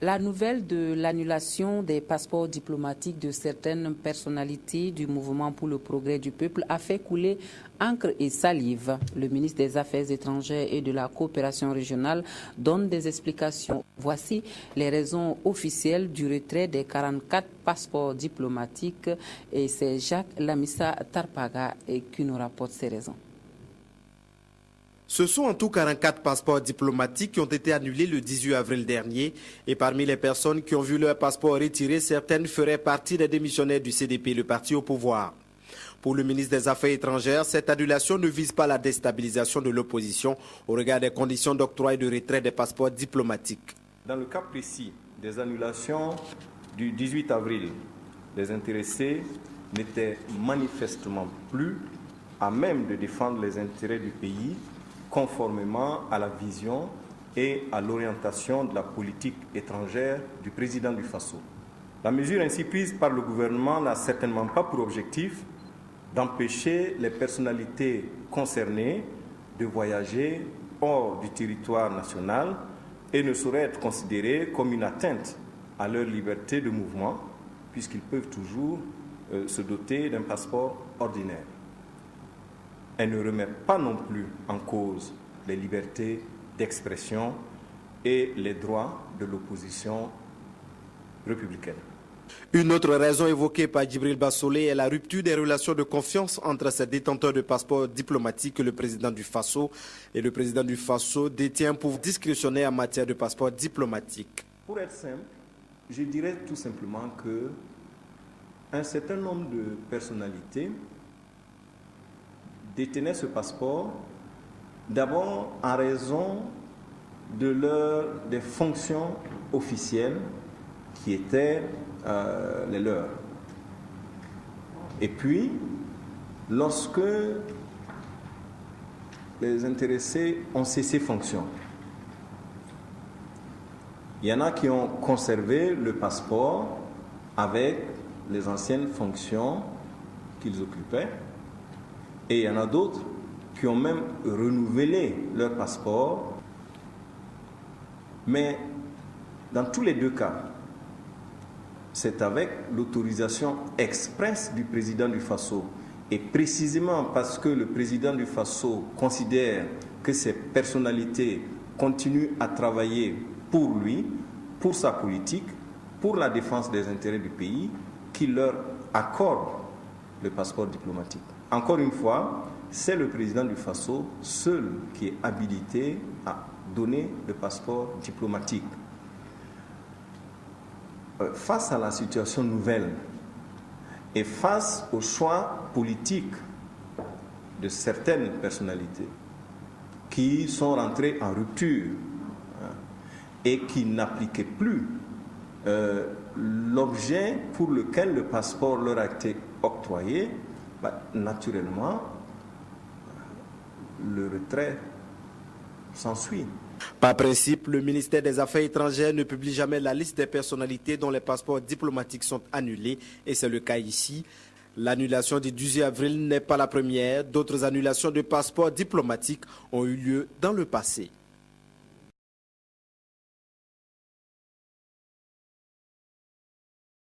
La nouvelle de l'annulation des passeports diplomatiques de certaines personnalités du mouvement pour le progrès du peuple a fait couler encre et salive. Le ministre des Affaires étrangères et de la coopération régionale donne des explications. Voici les raisons officielles du retrait des 44 passeports diplomatiques et c'est Jacques Lamissa Tarpaga qui nous rapporte ces raisons. Ce sont en tout 44 passeports diplomatiques qui ont été annulés le 18 avril dernier. Et parmi les personnes qui ont vu leur passeport retiré, certaines feraient partie des démissionnaires du CDP, le parti au pouvoir. Pour le ministre des Affaires étrangères, cette annulation ne vise pas la déstabilisation de l'opposition au regard des conditions d'octroi et de retrait des passeports diplomatiques. Dans le cas précis des annulations du 18 avril, les intéressés n'étaient manifestement plus à même de défendre les intérêts du pays conformément à la vision et à l'orientation de la politique étrangère du président du Faso. La mesure ainsi prise par le gouvernement n'a certainement pas pour objectif d'empêcher les personnalités concernées de voyager hors du territoire national et ne saurait être considérée comme une atteinte à leur liberté de mouvement, puisqu'ils peuvent toujours se doter d'un passeport ordinaire. Elle ne remet pas non plus en cause les libertés d'expression et les droits de l'opposition républicaine. Une autre raison évoquée par Djibril Bassolé est la rupture des relations de confiance entre ces détenteurs de passeports diplomatiques et le président du Faso. Et le président du Faso détient un pouvoir discrétionnaire en matière de passeports diplomatiques. Pour être simple, je dirais tout simplement que un certain nombre de personnalités détenaient ce passeport d'abord en raison des fonctions officielles qui étaient les leurs. Et puis, lorsque les intéressés ont cessé fonction, il y en a qui ont conservé le passeport avec les anciennes fonctions qu'ils occupaient. Et il y en a d'autres qui ont même renouvelé leur passeport. Mais dans tous les deux cas, c'est avec l'autorisation expresse du président du Faso. Et précisément parce que le président du Faso considère que ces personnalités continuent à travailler pour lui, pour sa politique, pour la défense des intérêts du pays, qu'il leur accorde le passeport diplomatique. Encore une fois, c'est le président du Faso seul qui est habilité à donner le passeport diplomatique. Face à la situation nouvelle et face au choix politique de certaines personnalités qui sont rentrées en rupture et qui n'appliquaient plus l'objet pour lequel le passeport leur a été octroyé, naturellement, le retrait s'ensuit. Par principe, le ministère des Affaires étrangères ne publie jamais la liste des personnalités dont les passeports diplomatiques sont annulés, et c'est le cas ici. L'annulation du 18 avril n'est pas la première. D'autres annulations de passeports diplomatiques ont eu lieu dans le passé.